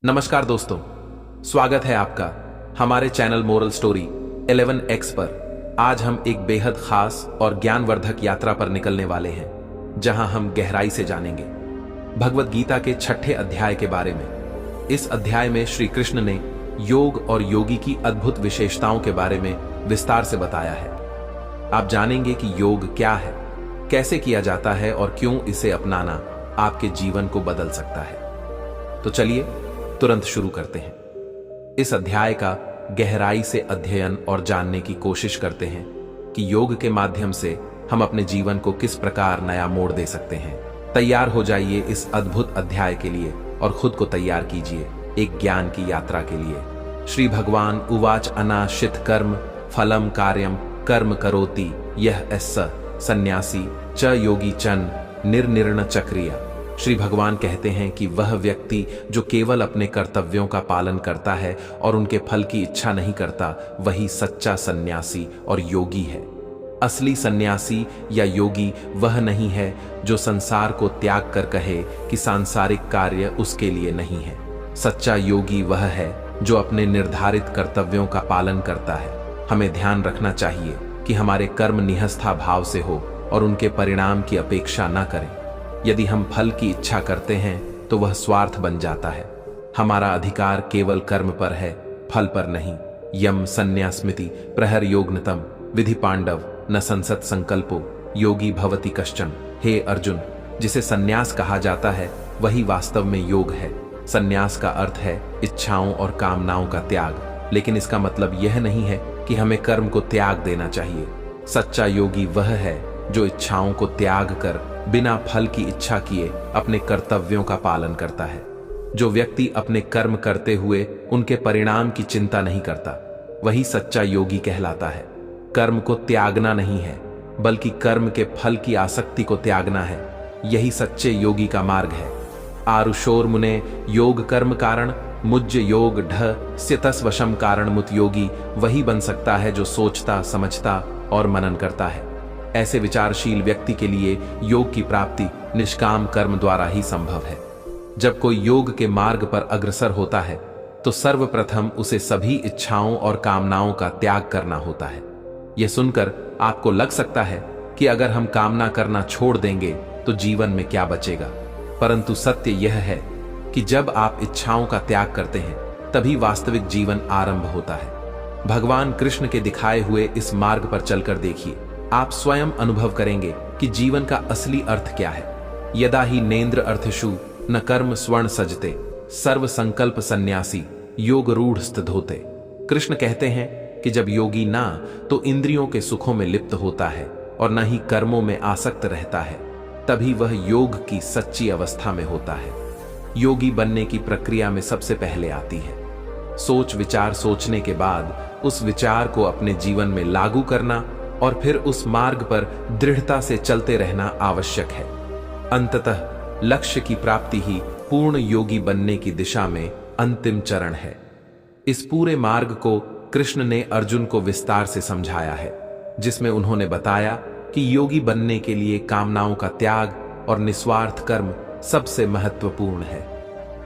नमस्कार दोस्तों, स्वागत है आपका हमारे चैनल मोरल स्टोरी 11x पर। आज हम एक बेहद खास और ज्ञानवर्धक यात्रा पर निकलने वाले हैं, जहां हम गहराई से जानेंगे भगवत गीता के 6ठे अध्याय के बारे में। इस अध्याय में श्री कृष्ण ने योग और योगी की अद्भुत विशेषताओं के बारे में विस्तार से बताया है। आप जानेंगे कि योग क्या है, कैसे किया जाता है और क्यों इसे अपनाना आपके जीवन को बदल सकता है। तो चलिए तुरंत शुरू करते हैं। इस अध्याय का गहराई से अध्ययन और जानने की कोशिश करते हैं कि योग के माध्यम से हम अपने जीवन को किस प्रकार नया मोड़ दे सकते हैं। तैयार हो जाइए इस अद्भुत अध्याय के लिए और खुद को तैयार कीजिए एक ज्ञान की यात्रा के लिए। श्री भगवान उवाच अनाशित कर्म फलम कार्यम कर्म करोति यह एस्स सन्यासी च योगी चन निर्निर्ण चक्रिया। श्री भगवान कहते हैं कि वह व्यक्ति जो केवल अपने कर्तव्यों का पालन करता है और उनके फल की इच्छा नहीं करता, वही सच्चा सन्यासी और योगी है। असली सन्यासी या योगी वह नहीं है जो संसार को त्याग कर कहे कि सांसारिक कार्य उसके लिए नहीं है। सच्चा योगी वह है जो अपने निर्धारित कर्तव्यों का पालन करता है। हमें ध्यान रखना चाहिए कि हमारे कर्म निहस्था भाव से हो और उनके परिणाम की अपेक्षा न करें। यदि हम फल की इच्छा करते हैं तो वह स्वार्थ बन जाता है। हमारा अधिकार केवल कर्म पर है, फल पर नहीं। यम संन्यासमिति प्रहर योगनतम विधि पांडव न संसत संकल्पो योगी भवति कश्चन। हे अर्जुन, जिसे संन्यास कहा जाता है वही वास्तव में योग है। संन्यास का अर्थ है इच्छाओं और कामनाओं का त्याग, लेकिन इसका मतलब यह नहीं है कि हमें कर्म को त्याग देना चाहिए। सच्चा योगी वह है जो इच्छाओं को त्याग कर बिना फल की इच्छा किए अपने कर्तव्यों का पालन करता है। जो व्यक्ति अपने कर्म करते हुए उनके परिणाम की चिंता नहीं करता, वही सच्चा योगी कहलाता है। कर्म को त्यागना नहीं है, बल्कि कर्म के फल की आसक्ति को त्यागना है। यही सच्चे योगी का मार्ग है। आरुषोर मुने योग कर्म कारण मुज्ज योग ढ स्यतस वशम कारण मुत। योगी वही बन सकता है जो सोचता, समझता और मनन करता है। ऐसे विचारशील व्यक्ति के लिए योग की प्राप्ति निष्काम कर्म द्वारा ही संभव है। जब कोई योग के मार्ग पर अग्रसर होता है तो सर्वप्रथम उसे सभी इच्छाओं और कामनाओं का त्याग करना होता है। यह सुनकर आपको लग सकता है कि अगर हम कामना करना छोड़ देंगे तो जीवन में क्या बचेगा, परंतु सत्य यह है कि जब आप इच्छाओं का त्याग करते हैं तभी वास्तविक जीवन आरंभ होता है। भगवान कृष्ण के दिखाए हुए इस मार्ग पर चलकर देखिए, आप स्वयं अनुभव करेंगे कि जीवन का असली अर्थ क्या है। यदा ही नेन्द्र अर्थशु न कर्म स्वर्ण सजते सर्व संकल्प सन्यासी योग रूढ़ स्थित होते। कृष्ण कहते हैं कि जब योगी ना तो इंद्रियों के सुखों में लिप्त होता है और न ही कर्मों में आसक्त रहता है, तभी वह योग की सच्ची अवस्था में होता है। योगी बनने की प्रक्रिया में सबसे पहले आती है सोच विचार। सोचने के बाद उस विचार को अपने जीवन में लागू करना और फिर उस मार्ग पर दृढ़ता से चलते रहना आवश्यक है। अंततः लक्ष्य की प्राप्ति ही पूर्ण योगी बनने की दिशा में अंतिम चरण है। इस पूरे मार्ग को कृष्ण ने अर्जुन को विस्तार से समझाया है, जिसमें उन्होंने बताया कि योगी बनने के लिए कामनाओं का त्याग और निस्वार्थ कर्म सबसे महत्वपूर्ण है।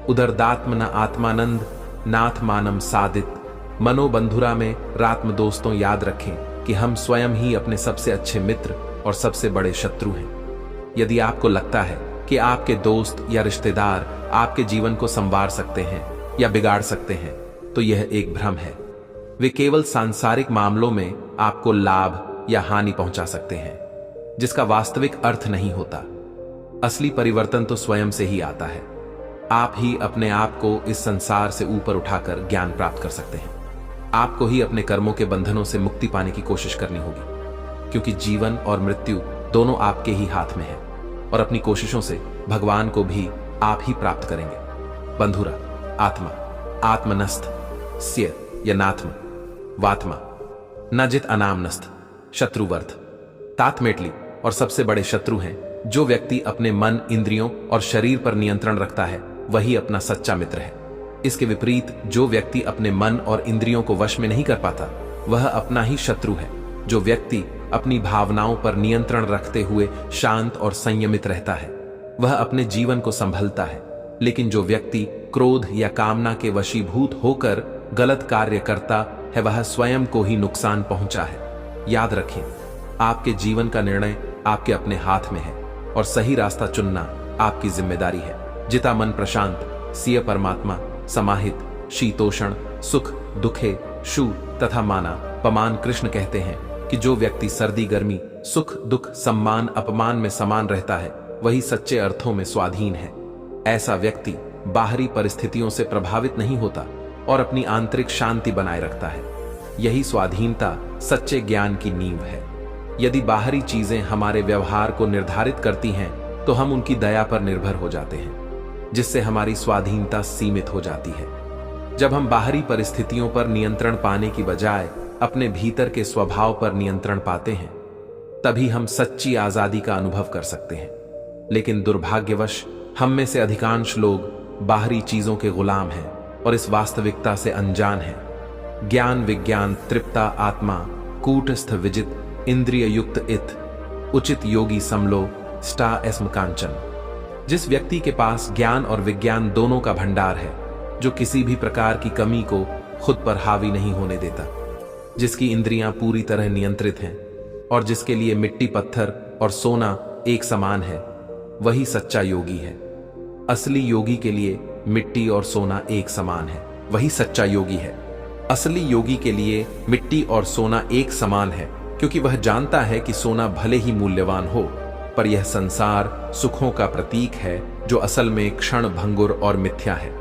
उदरदात्म न आत्मानंद नाथ मानम सादित। मनोबंधुरा में रात्म दोस्तों, याद रखें कि हम स्वयं ही अपने सबसे अच्छे मित्र और सबसे बड़े शत्रु हैं। यदि आपको लगता है कि आपके दोस्त या रिश्तेदार आपके जीवन को संवार सकते हैं या बिगाड़ सकते हैं, तो यह एक भ्रम है। वे केवल सांसारिक मामलों में आपको लाभ या हानि पहुंचा सकते हैं, जिसका वास्तविक अर्थ नहीं होता। असली परिवर्तन तो स्वयं से ही आता है। आप ही अपने आप को इस संसार से ऊपर उठाकर ज्ञान प्राप्त कर सकते हैं। आपको ही अपने कर्मों के बंधनों से मुक्ति पाने की कोशिश करनी होगी, क्योंकि जीवन और मृत्यु दोनों आपके ही हाथ में है और अपनी कोशिशों से भगवान को भी आप ही प्राप्त करेंगे। बंधुरा आत्मा आत्मनस्त स्य यनात्म वात्मा नजित अनामनस्त शत्रुवर्थ। तात्मेटली और सबसे बड़े शत्रु हैं जो व्यक्ति अपने मन, इंद्रियों और शरीर पर नियंत्रण रखता है, वही अपना सच्चा मित्र है। इसके विपरीत जो व्यक्ति अपने मन और इंद्रियों को वश में नहीं कर पाता, वह अपना ही शत्रु है। जो व्यक्ति अपनी भावनाओं पर नियंत्रण रखते हुए शांत और संयमित रहता है, वह अपने जीवन को संभलता है। लेकिन जो व्यक्ति क्रोध या कामना के वशीभूत होकर गलत कार्य करता है वह स्वयं को ही नुकसान पहुंचा है। याद रखें, आपके जीवन का निर्णय आपके अपने हाथ में है और सही रास्ता चुनना आपकी जिम्मेदारी है। जिता मन प्रशांत सिय परमात्मा समाहित शीतोषण सुख दुखे शु तथा माना पमान। कृष्ण कहते हैं कि जो व्यक्ति सर्दी गर्मी सुख दुख सम्मान अपमान में समान रहता है वही सच्चे अर्थों में स्वाधीन है। ऐसा व्यक्ति बाहरी परिस्थितियों से प्रभावित नहीं होता और अपनी आंतरिक शांति बनाए रखता है। यही स्वाधीनता सच्चे ज्ञान की नींव है। यदि बाहरी चीजें हमारे व्यवहार को निर्धारित करती हैं तो हम उनकी दया पर निर्भर हो जाते हैं, जिससे हमारी स्वाधीनता सीमित हो जाती है। जब हम बाहरी परिस्थितियों पर नियंत्रण पाने की बजाय अपने भीतर के स्वभाव पर नियंत्रण पाते हैं, तभी हम सच्ची आजादी का अनुभव कर सकते हैं। लेकिन दुर्भाग्यवश हम में से अधिकांश लोग बाहरी चीजों के गुलाम हैं और इस वास्तविकता से अनजान हैं। ज्ञान विज्ञान तृप्ता आत्मा कूटस्थ विजित इंद्रिय युक्त इत उचित योगी समलो स्टा एस्म कांचन। जिस व्यक्ति के पास ज्ञान और विज्ञान दोनों का भंडार है, जो किसी भी प्रकार की कमी को खुद पर हावी नहीं होने देता, जिसकी इंद्रियां पूरी तरह नियंत्रित हैं और जिसके लिए मिट्टी पत्थर और सोना एक समान है, वही सच्चा योगी है। असली योगी के लिए मिट्टी और सोना एक समान है, वही सच्चा योगी है। असली योगी के लिए मिट्टी और सोना एक समान है, क्योंकि वह जानता है कि सोना भले ही मूल्यवान हो, पर यह संसार सुखों का प्रतीक है जो असल में क्षण भंगुर और मिथ्या है।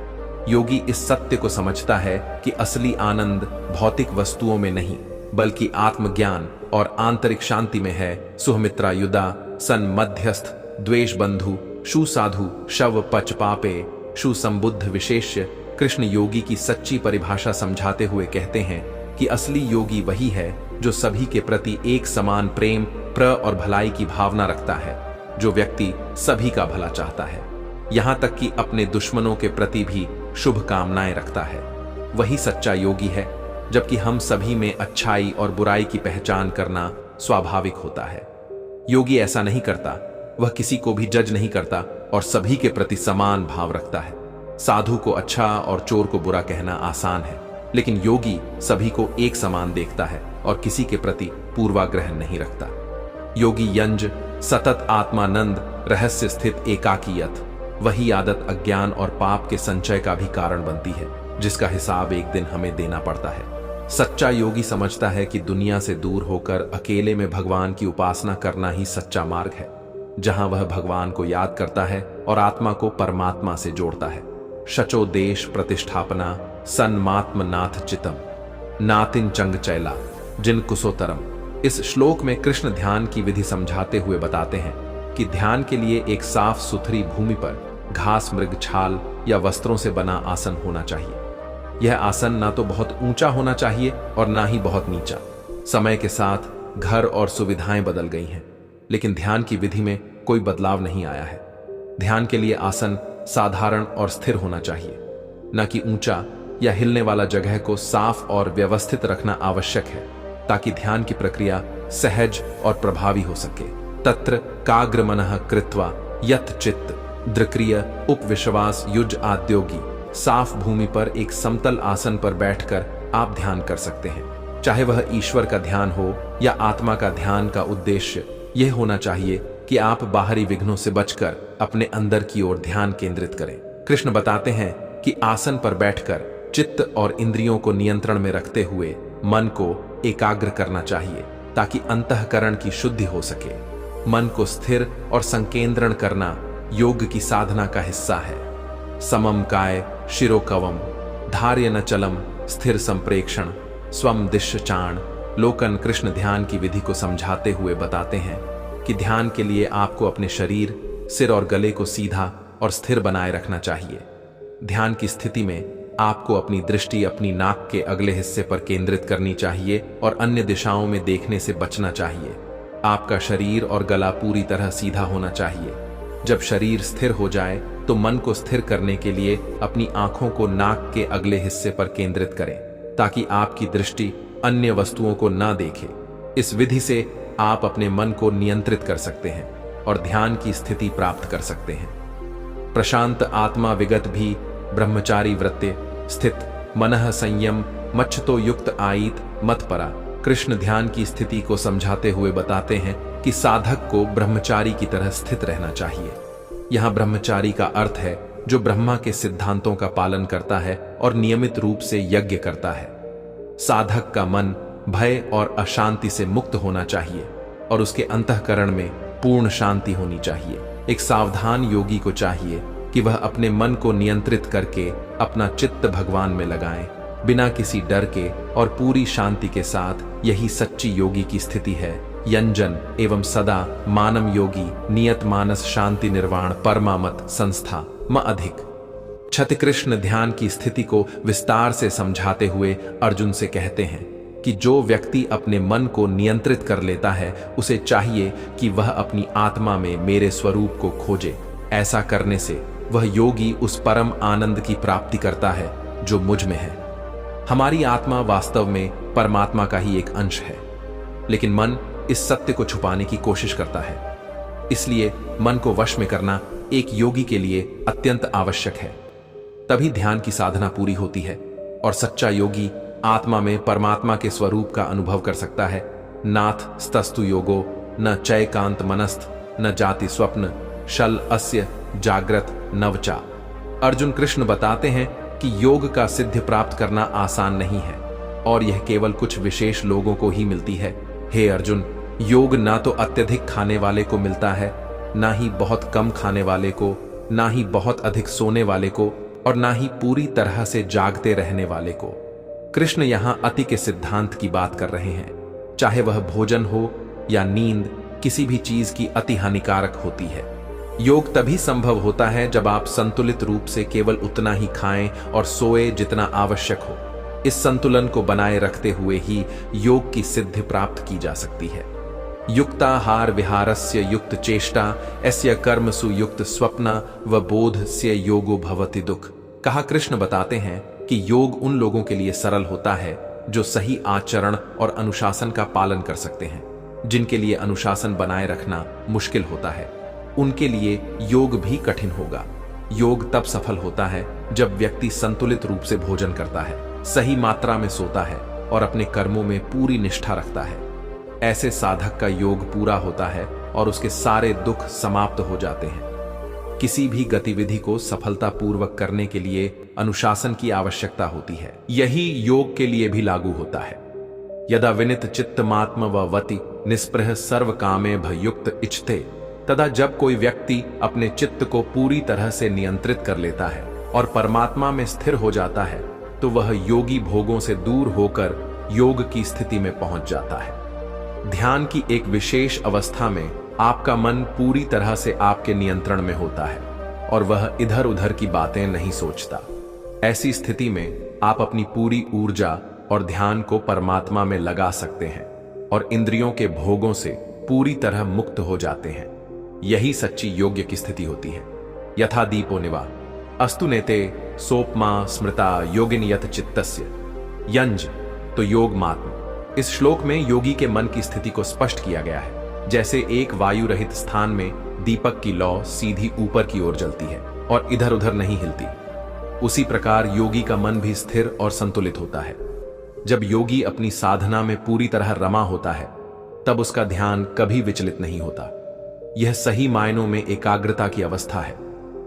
योगी इस सत्य को समझता है कि असली आनंद भौतिक वस्तुओं में नहीं बल्कि आत्मज्ञान और आंतरिक शांति में है। सुहमित्रा युदा सन मध्यस्थ द्वेष बंधु शु साधु शव पच पापे शु संबुद्ध विशेष्य। कृष्ण योगी की सच्ची परिभाषा समझाते हुए कहते हैं कि असली योगी वही है जो सभी के प्रति एक समान प्रेम प्र और भलाई की भावना रखता है, जो व्यक्ति सभी का भला चाहता है, यहां तक कि अपने दुश्मनों के प्रति भी शुभ कामनाएं रखता है। वही सच्चा योगी है। जबकि हम सभी में अच्छाई और बुराई की पहचान करना स्वाभाविक होता है। योगी ऐसा नहीं करता, वह किसी को भी जज नहीं करता और सभी के प्रति समान भाव रखता है। साधु को अच्छा और चोर को बुरा कहना आसान है, लेकिन योगी सभी को एक समान देखता है और किसी के प्रति पूर्वाग्रह नहीं रखता। योगी यंज सतत आत्मानंद रहस्य स्थित एकाकीयत। वही आदत अज्ञान और पाप के संचय का भी कारण बनती है, जिसका हिसाब एक दिन हमें देना पड़ता है। सच्चा योगी समझता है कि दुनिया से दूर होकर अकेले में भगवान की उपासना करना ही सच्चा मार्ग है, जहां वह भगवान को याद करता है और आत्मा को परमात्मा से जोड़ता है। शचो देश प्रतिष्ठापना सन्मात्म नाथ चितम नातिन चंग चैला जिन कुसोतरम। इस श्लोक में कृष्ण ध्यान की विधि समझाते हुए बताते हैं कि ध्यान के लिए एक साफ सुथरी भूमि पर घास मृग छाल या वस्त्रों से बना आसन होना चाहिए। यह आसन ना तो बहुत ऊंचा होना चाहिए और ना ही बहुत नीचा। समय के साथ घर और सुविधाएं बदल गई हैं, लेकिन ध्यान की विधि में कोई बदलाव नहीं आया है। ध्यान के लिए आसन साधारण और स्थिर होना चाहिए, न कि ऊंचा या हिलने वाला। जगह को साफ और व्यवस्थित रखना आवश्यक है ताकि ध्यान की प्रक्रिया सहज और प्रभावी हो सके। तत्र काग्र मनः कृत्वा यत चित्त द्रक्रिय उपविश्वास युज आद्योगी। साफ भूमि पर एक समतल आसन पर बैठकर आप ध्यान कर सकते हैं। चाहे वह ईश्वर का ध्यान हो या आत्मा का ध्यान, का उद्देश्य यह होना चाहिए कि आप बाहरी विघ्नों से बचकर अपने अंदर की ओर ध्यान केंद्रित करें। कृष्ण बताते हैं कि आसन पर बैठकर चित्त और इंद्रियों को नियंत्रण में रखते हुए मन को एकाग्र करना चाहिए ताकि अंतःकरण की शुद्धि हो सके। मन को स्थिर और संकेंद्रण करना योग की साधना का हिस्सा है। समम काय शिरोकवम धार्य न चलम स्थिर संप्रेक्षण स्वम दिश्य चाण लोकन। कृष्ण ध्यान की विधि को समझाते हुए बताते हैं कि ध्यान के लिए आपको अपने शरीर, सिर और गले को सीधा और स्थिर बनाए रखना चाहिए। ध्यान की स्थिति में आपको अपनी दृष्टि अपनी नाक के अगले हिस्से पर केंद्रित करनी चाहिए और अन्य दिशाओं में देखने से बचना चाहिए। आपका शरीर और गला पूरी तरह सीधा होना चाहिए। जब शरीर स्थिर हो जाए तो मन को स्थिर करने के लिए अपनी आंखों को नाक के अगले हिस्से पर केंद्रित करें ताकि आपकी दृष्टि अन्य वस्तुओं को ना देखे। इस विधि से आप अपने मन को नियंत्रित कर सकते हैं और ध्यान की स्थिति प्राप्त कर सकते हैं। प्रशांत आत्मा विगत भी ब्रह्मचारी वृत्ते स्थित मनः संयम मच्छतो युक्त आयित मत परा। कृष्ण ध्यान की स्थिति को समझाते हुए बताते हैं कि साधक को ब्रह्मचारी की तरह स्थित रहना चाहिए। यहां ब्रह्मचारी का अर्थ है जो ब्रह्मा के सिद्धांतों का पालन करता है और नियमित रूप से यज्ञ करता है। साधक का मन भय और अशांति से मुक्त होना चाहिए और उसके अंतःकरण में पूर्ण शांति होनी चाहिए। एक सावधान योगी को चाहिए कि वह अपने मन को नियंत्रित करके अपना चित्त भगवान में लगाए, बिना किसी डर के और पूरी शांति के साथ। यही सच्ची योगी की स्थिति है। यंजन एवं सदा मानम योगी नियत मानस शांति निर्वाण परमामत संस्था म अधिक। क्षतिकृष्ण ध्यान की स्थिति को विस्तार से समझाते हुए अर्जुन से कहते हैं कि जो व्यक्ति अपने मन को नियंत्रित कर लेता है उसे चाहिए कि वह अपनी आत्मा में मेरे स्वरूप को खोजे। ऐसा करने से वह योगी उस परम आनंद की प्राप्ति करता है जो मुझ में है। हमारी आत्मा वास्तव में परमात्मा का ही एक अंश है, लेकिन मन इस सत्य को छुपाने की कोशिश करता है। इसलिए मन को वश में करना एक योगी के लिए अत्यंत आवश्यक है। तभी ध्यान की साधना पूरी होती है और सच्चा योगी आत्मा में परमात्मा के स्वरूप का अनुभव कर सकता है। नाथ स्तस्तु योगो न चैकांत मनस्थ न जाति स्वप्न शल अस्य जागृत नवचा। अर्जुन कृष्ण बताते हैं कि योग का सिद्धि प्राप्त करना आसान नहीं है और यह केवल कुछ विशेष लोगों को ही मिलती है। हे अर्जुन, योग ना तो अत्यधिक खाने वाले को मिलता है, ना ही बहुत कम खाने वाले को, ना ही बहुत अधिक सोने वाले को और ना ही पूरी तरह से जागते रहने वाले को। कृष्ण यहां अति के सिद्धांत की बात कर रहे हैं। चाहे वह भोजन हो या नींद, किसी भी चीज की अति हानिकारक होती है। योग तभी संभव होता है जब आप संतुलित रूप से केवल उतना ही खाएं और सोए जितना आवश्यक हो। इस संतुलन को बनाए रखते हुए ही योग की सिद्धि प्राप्त की जा सकती है। युक्ताहार विहारस्य युक्त चेष्टा एस्य कर्मसु युक्त स्वप्न व बोधस्य योगो भवति दुख। कहा कृष्ण बताते हैं कि योग उन लोगों के लिए सरल होता है जो सही आचरण और अनुशासन का पालन कर सकते हैं। जिनके लिए अनुशासन बनाए रखना मुश्किल होता है, उनके लिए योग भी कठिन होगा। योग तब सफल होता है जब व्यक्ति संतुलित रूप से भोजन करता है, सही मात्रा में सोता है और अपने कर्मों में पूरी निष्ठा रखता है। ऐसे साधक का योग पूरा होता है और उसके सारे दुख समाप्त हो जाते हैं। किसी भी गतिविधि को सफलतापूर्वक करने के लिए अनुशासन की आवश्यकता होती है। यही योग के लिए भी लागू होता है। यदा विनित चित्तमात्म व वति निस्पृह सर्व कामे भयुक्त इच्छते। तथा जब कोई व्यक्ति अपने चित्त को पूरी तरह से नियंत्रित कर लेता है और परमात्मा में स्थिर हो जाता है तो वह योगी भोगों से दूर होकर योग की स्थिति में पहुंच जाता है। ध्यान की एक विशेष अवस्था में आपका मन पूरी तरह से आपके नियंत्रण में होता है और वह इधर उधर की बातें नहीं सोचता। ऐसी स्थिति में आप अपनी पूरी ऊर्जा और ध्यान को परमात्मा में लगा सकते हैं और इंद्रियों के भोगों से पूरी तरह मुक्त हो जाते हैं। यही सच्ची योग्य की स्थिति होती है। यथा दीपो निवा अस्तु नेते सोपमा स्मृता योगिनियत चित्तस्य। यंज तो योग मात्म। इस श्लोक में योगी के मन की स्थिति को स्पष्ट किया गया है। जैसे एक वायु रहित स्थान में दीपक की लौ सीधी ऊपर की ओर जलती है और इधर उधर नहीं हिलती, उसी प्रकार योगी का मन भी स्थिर और संतुलित होता है। जब योगी अपनी साधना में पूरी तरह रमा होता है तब उसका ध्यान कभी विचलित नहीं होता। यह सही मायनों में एकाग्रता की अवस्था है,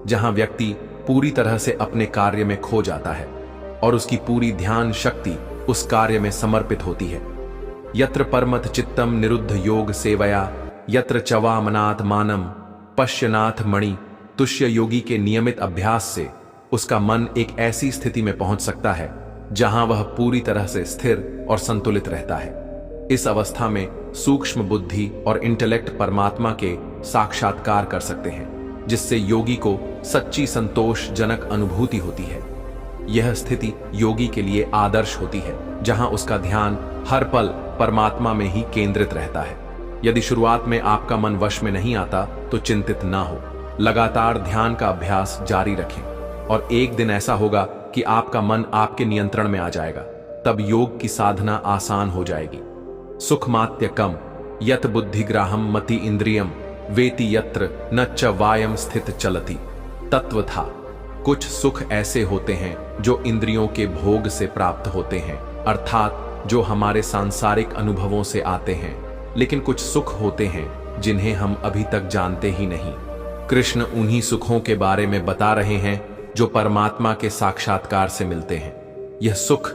जहां व्यक्ति पूरी तरह से अपने कार्य में खो जाता है और उसकी पूरी ध्यान शक्ति उस कार्य में समर्पित होती है। यत्र परमथ चित्तम निरुद्ध योग सेवया यत्र चवामनाथ मानम पश्यनाथ मणि। तुष्य योगी के नियमित अभ्यास से उसका मन एक ऐसी स्थिति में पहुंच सकता है जहां वह पूरी तरह से स्थिर और संतुलित रहता है। इस अवस्था में सूक्ष्म बुद्धि और इंटेलेक्ट परमात्मा के साक्षात्कार कर सकते हैं, जिससे योगी को सच्ची संतोषजनक अनुभूति होती है। यह स्थिति योगी के लिए आदर्श होती है, जहां उसका ध्यान हर पल परमात्मा में ही केंद्रित रहता है। यदि शुरुआत में आपका मन वश में नहीं आता तो चिंतित ना हो, लगातार ध्यान का अभ्यास जारी रखें और एक दिन ऐसा होगा कि आपका मन आपके नियंत्रण में आ जाएगा। तब योग की साधना आसान हो जाएगी। सुखमात्यकम यत बुद्धिग्राहम मति इंद्रियम वेति यत्र न च वायम स्थित चलति। तत्व था कुछ सुख ऐसे होते हैं जो इंद्रियों के भोग से प्राप्त होते हैं, अर्थात जो हमारे सांसारिक अनुभवों से आते हैं, लेकिन कुछ सुख होते हैं जिन्हें हम अभी तक जानते ही नहीं। कृष्ण उन्हीं सुखों के बारे में बता रहे हैं जो परमात्मा के साक्षात्कार से मिलते हैं। यह सुख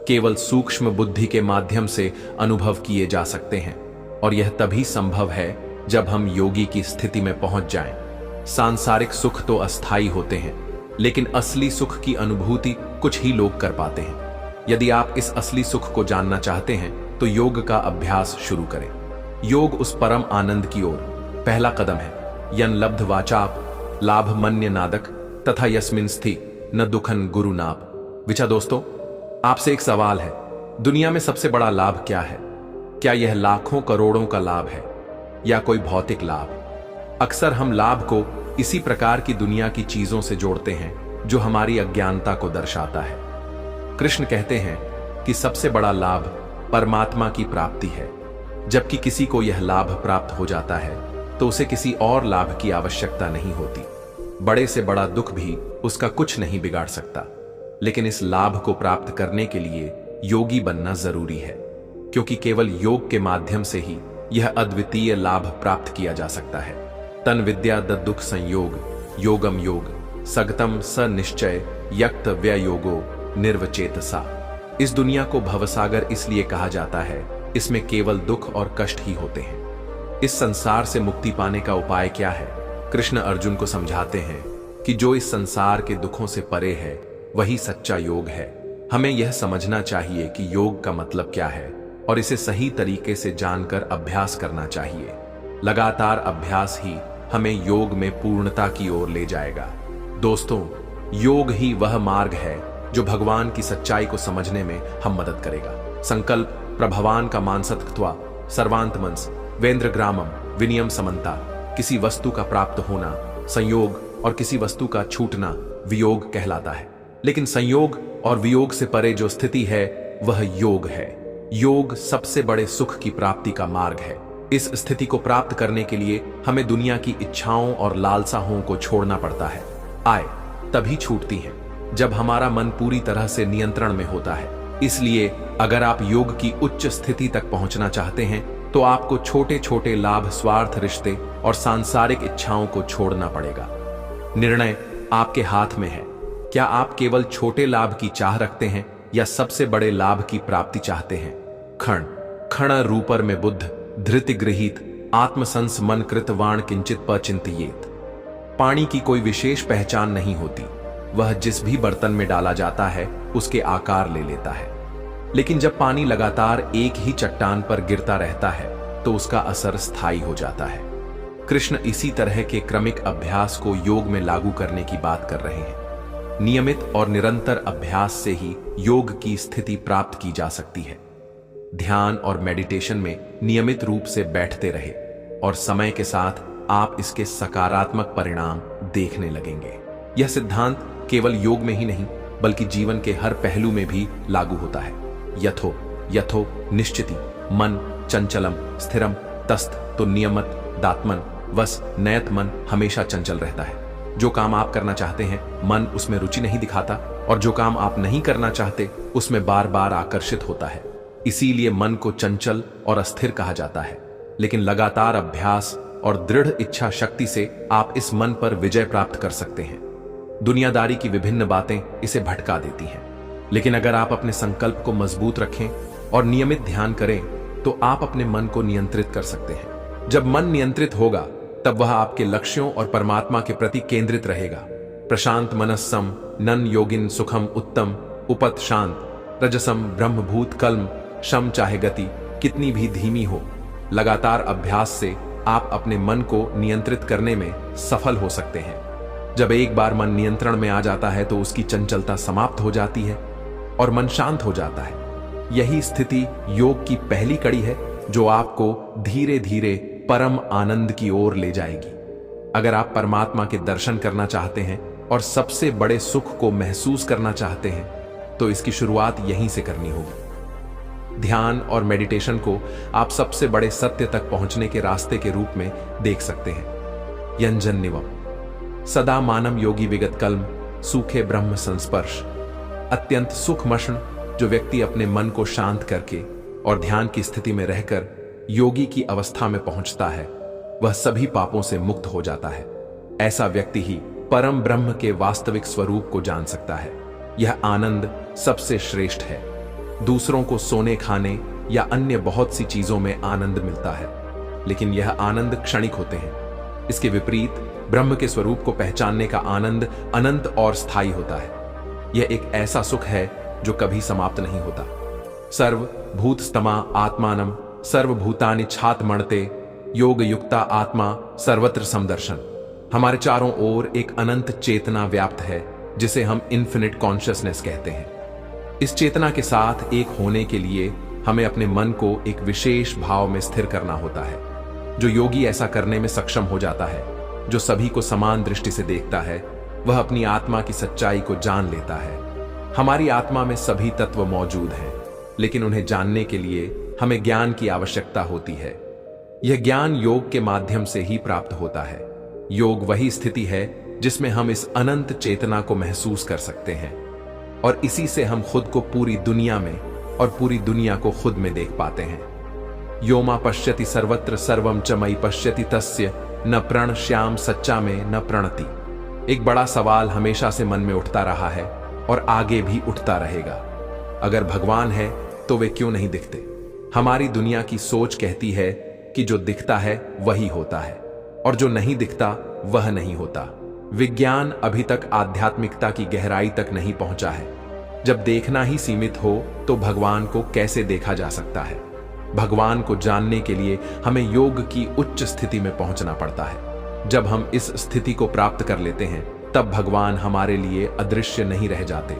केवल सूक्ष्म बुद्धि के माध्यम से अनुभव किए जा सकते हैं और यह तभी संभव है जब हम योगी की स्थिति में पहुंच जाएं। सांसारिक सुख तो अस्थायी होते हैं, लेकिन असली सुख की अनुभूति कुछ ही लोग कर पाते हैं। यदि आप इस असली सुख को जानना चाहते हैं तो योग का अभ्यास शुरू करें। योग उस परम आनंद की ओर पहला कदम है। यन लब्ध वाचाप लाभ मन्य नादक तथा यस्मिन स्थि न दुखन गुरु नाप। विचा दोस्तों, आपसे एक सवाल है, दुनिया में सबसे बड़ा लाभ क्या है? क्या यह लाखों करोड़ों का लाभ है या कोई भौतिक लाभ? अक्सर हम लाभ को इसी प्रकार की दुनिया की चीजों से जोड़ते हैं जो हमारी अज्ञानता को दर्शाता है। कृष्ण कहते हैं कि सबसे बड़ा लाभ परमात्मा की प्राप्ति है। जबकि किसी को यह लाभ प्राप्त हो जाता है तो उसे किसी और लाभ की आवश्यकता नहीं होती। बड़े से बड़ा दुख भी उसका कुछ नहीं बिगाड़ सकता। लेकिन इस लाभ को प्राप्त करने के लिए योगी बनना जरूरी है, क्योंकि केवल योग के माध्यम से ही यह अद्वितीय लाभ प्राप्त किया जा सकता है। तन विद्या दुख संयोग योगम योग सगतम स निश्चय यक्त व्यय योगो निर्वचेतसा। इस दुनिया को भवसागर इसलिए कहा जाता है, इसमें केवल दुख और कष्ट ही होते हैं। इस संसार से मुक्ति पाने का उपाय क्या है? कृष्ण अर्जुन को समझाते हैं कि जो इस संसार के दुखों से परे है वही सच्चा योग है। हमें यह समझना चाहिए कि योग का मतलब क्या है और इसे सही तरीके से जानकर अभ्यास करना चाहिए। लगातार अभ्यास ही हमें योग में पूर्णता की ओर ले जाएगा। दोस्तों, योग ही वह मार्ग है जो भगवान की सच्चाई को समझने में हम मदद करेगा। संकल्प प्रभवान का मानसत्वा सर्वांतमंस वेंद्र ग्रामम विनियम समन्ता। किसी वस्तु का प्राप्त होना संयोग और किसी वस्तु का छूटना वियोग कहलाता है, लेकिन संयोग और वियोग से परे जो स्थिति है वह योग है। योग सबसे बड़े सुख की प्राप्ति का मार्ग है। इस स्थिति को प्राप्त करने के लिए हमें दुनिया की इच्छाओं और लालसाओं को छोड़ना पड़ता है। आय तभी छूटती हैं जब हमारा मन पूरी तरह से नियंत्रण में होता है। इसलिए अगर आप योग की उच्च स्थिति तक पहुंचना चाहते हैं तो आपको छोटे छोटे लाभ, स्वार्थ, रिश्ते और सांसारिक इच्छाओं को छोड़ना पड़ेगा। निर्णय आपके हाथ में है। क्या आप केवल छोटे लाभ की चाह रखते हैं या सबसे बड़े लाभ की प्राप्ति चाहते हैं? क्षण क्षण रूपर में बुद्ध धृति गृहीत आत्मसंस मन कृतवाण किंचित पचिंतियेत। पानी की कोई विशेष पहचान नहीं होती, वह जिस भी बर्तन में डाला जाता है उसके आकार ले लेता है। लेकिन जब पानी लगातार एक ही चट्टान पर गिरता रहता है तो उसका असर स्थायी हो जाता है। कृष्ण इसी तरह के क्रमिक अभ्यास को योग में लागू करने की बात कर रहे हैं। नियमित और निरंतर अभ्यास से ही योग की स्थिति प्राप्त की जा सकती है। ध्यान और मेडिटेशन में नियमित रूप से बैठते रहे और समय के साथ आप इसके सकारात्मक परिणाम देखने लगेंगे। यह सिद्धांत केवल योग में ही नहीं बल्कि जीवन के हर पहलू में भी लागू होता है। यथो यथो निश्चिति मन चंचलम स्थिरम तस्त तो नियमत दात्मन वस नयत। मन हमेशा चंचल रहता है। जो काम आप करना चाहते हैं मन उसमें रुचि नहीं दिखाता, और जो काम आप नहीं करना चाहते उसमें बार बार आकर्षित होता है। इसीलिए मन को चंचल और अस्थिर कहा जाता है। लेकिन लगातार अभ्यास और दृढ़ इच्छा शक्ति से आप इस मन पर विजय प्राप्त कर सकते हैं। दुनियादारी की विभिन्न बातें इसे भटका देती हैं, लेकिन अगर आप अपने संकल्प को मजबूत रखें और नियमित ध्यान करें तो आप अपने मन को नियंत्रित कर सकते हैं। जब मन नियंत्रित होगा तब वह आपके लक्ष्यों और परमात्मा के प्रति केंद्रित रहेगा। प्रशांत मनस्सम नन योगिन सुखम उत्तम उपत शांत रजसम ब्रह्मभूत कल्म शम चाहे गति कितनी भी धीमी हो। लगातार अभ्यास से आप अपने मन को नियंत्रित करने में सफल हो सकते हैं। जब एक बार मन नियंत्रण में आ जाता है तो उसकी चंचलता समाप्त हो जाती है और मन शांत हो जाता है। यही स्थिति योग की पहली कड़ी है जो आपको धीरे धीरे परम आनंद की ओर ले जाएगी। अगर आप परमात्मा के दर्शन करना चाहते हैं और सबसे बड़े सुख को महसूस करना चाहते हैं तो इसकी शुरुआत यहीं से करनी होगी। ध्यान और मेडिटेशन को आप सबसे बड़े सत्य तक पहुंचने के रास्ते के रूप में देख सकते हैं। यंजन निवम सदा मानम योगी विगत कल्म सूखे ब्रह्म संस्पर्श। अत्यंत सूक्ष्म जो व्यक्ति अपने मन को शांत करके और ध्यान की स्थिति में रहकर योगी की अवस्था में पहुंचता है, वह सभी पापों से मुक्त हो जाता है। ऐसा व्यक्ति ही परम ब्रह्म के वास्तविक स्वरूप को जान सकता है। यह आनंद सबसे श्रेष्ठ है। दूसरों को सोने खाने या अन्य बहुत सी चीजों में आनंद मिलता है, लेकिन यह आनंद क्षणिक होते हैं। इसके विपरीत ब्रह्म के स्वरूप को पहचानने का आनंद अनंत और स्थायी होता है। यह एक ऐसा सुख है जो कभी समाप्त नहीं होता। सर्व भूतस्तमा आत्मानम सर्वभूतानि छातमणते योग युक्ता आत्मा सर्वत्र समदर्शन। हमारे चारों ओर एक अनंत चेतना व्याप्त है, जिसे हम इन्फिनिट कॉन्शियसनेस कहते हैं। इस चेतना के साथ एक होने के लिए हमें अपने मन को एक विशेष भाव में स्थिर करना होता है। जो योगी ऐसा करने में सक्षम हो जाता है, जो सभी को समान दृष्टि से देखता है, वह अपनी आत्मा की सच्चाई को जान लेता है। हमारी आत्मा में सभी तत्व मौजूद हैं, लेकिन उन्हें जानने के लिए हमें ज्ञान की आवश्यकता होती है। यह ज्ञान योग के माध्यम से ही प्राप्त होता है। योग वही स्थिति है जिसमें हम इस अनंत चेतना को महसूस कर सकते हैं, और इसी से हम खुद को पूरी दुनिया में और पूरी दुनिया को खुद में देख पाते हैं। योमा पश्यति सर्वत्र सर्वम च मयि पश्यति तस्य न प्रण श्याम सच्चा में न प्रणति। एक बड़ा सवाल हमेशा से मन में उठता रहा है और आगे भी उठता रहेगा। अगर भगवान है तो वे क्यों नहीं दिखते? हमारी दुनिया की सोच कहती है कि जो दिखता है वही होता है, और जो नहीं दिखता वह नहीं होता। विज्ञान अभी तक आध्यात्मिकता की गहराई तक नहीं पहुंचा है। जब देखना ही सीमित हो तो भगवान को कैसे देखा जा सकता है? भगवान को जानने के लिए हमें योग की उच्च स्थिति में पहुंचना पड़ता है। जब हम इस स्थिति को प्राप्त कर लेते हैं, तब भगवान हमारे लिए अदृश्य नहीं रह जाते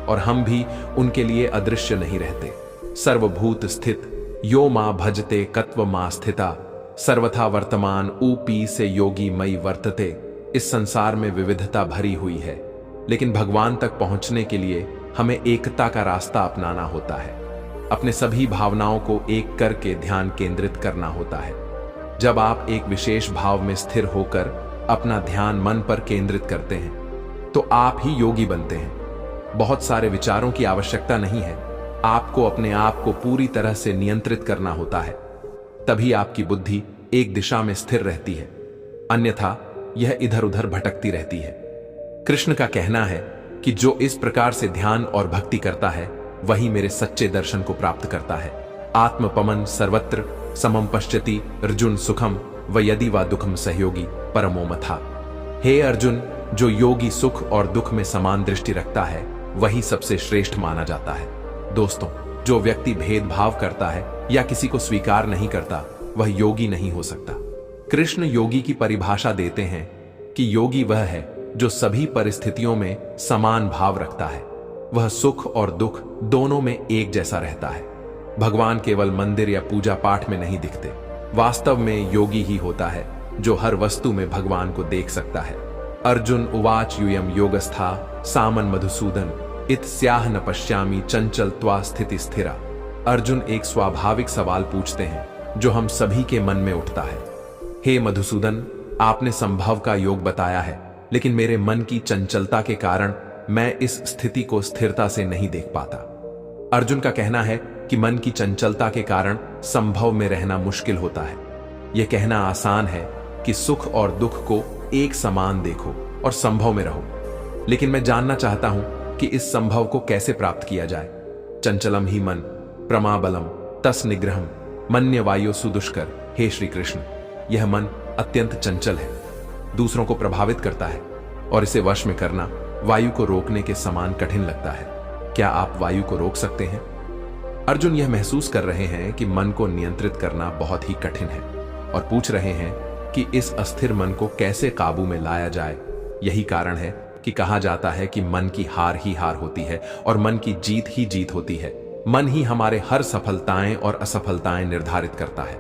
और हम भी उनके लिए अदृश्य नहीं रहते। सर्वभूत स्थित यो मां भजते कत्व मां स्थिता सर्वथा वर्तमान ऊपी से योगी मई वर्तते। इस संसार में विविधता भरी हुई है, लेकिन भगवान तक पहुंचने के लिए हमें एकता का रास्ता अपनाना होता है। अपने सभी भावनाओं को एक करके ध्यान केंद्रित करना होता है। जब आप एक विशेष भाव में स्थिर होकर अपना ध्यान मन पर केंद्रित करते हैं, तो आप ही योगी बनते हैं। बहुत सारे विचारों की आवश्यकता नहीं है। आपको अपने आप को पूरी तरह से नियंत्रित करना होता है, तभी आपकी बुद्धि एक दिशा में स्थिर रहती है, अन्यथा यह इधर उधर भटकती रहती है। कृष्ण का कहना है कि जो इस प्रकार से ध्यान और भक्ति करता है, वही मेरे सच्चे दर्शन को प्राप्त करता है। आत्मपमन सर्वत्र समम पश्यति अर्जुन सुखम व यदि वा दुखम सहयोगी परमो मथा। हे अर्जुन, जो योगी सुख और दुख में समान दृष्टि रखता है, वही सबसे श्रेष्ठ माना जाता है। दोस्तों, जो व्यक्ति भेदभाव करता है या किसी को स्वीकार नहीं करता, वह योगी नहीं हो सकता। कृष्ण योगी की परिभाषा देते हैं कि योगी वह है जो सभी परिस्थितियों में समान भाव रखता है। वह सुख और दुख दोनों में एक जैसा रहता है। भगवान केवल मंदिर या पूजा पाठ में नहीं दिखते। वास्तव में योगी ही होता है जो हर वस्तु में भगवान को देख सकता है। अर्जुन उवाच यूयम योगस्था सामन मधुसूदन इत स्याह न पश्यामी चंचल त्वा स्थिति स्थिरा। अर्जुन एक स्वाभाविक सवाल पूछते हैं जो हम सभी के मन में उठता है। हे मधुसूदन, आपने संभव का योग बताया है, लेकिन मेरे मन की चंचलता के कारण मैं इस स्थिति को स्थिरता से नहीं देख पाता। अर्जुन का कहना है कि मन की चंचलता के कारण संभव में रहना मुश्किल होता है। यह कहना आसान है कि सुख और दुख को एक समान देखो और संभव में रहो, लेकिन मैं जानना चाहता हूं कि इस संभव को कैसे प्राप्त किया जाए। चंचलम ही मन प्रमाबलम तस निग्रहम मन्य वायु सुदुष्कर। हे श्री कृष्ण, यह मन अत्यंत चंचल है, दूसरों को प्रभावित करता है, और इसे वश में करना वायु को रोकने के समान कठिन लगता है। क्या आप वायु को रोक सकते हैं? अर्जुन यह महसूस कर रहे हैं कि मन को नियंत्रित करना बहुत ही कठिन है, और पूछ रहे हैं कि इस अस्थिर मन को कैसे काबू में लाया जाए। यही कारण है कि कहा जाता है कि मन की हार ही हार होती है और मन की जीत ही जीत होती है। मन ही हमारे हर सफलताएं और असफलताएं निर्धारित करता है।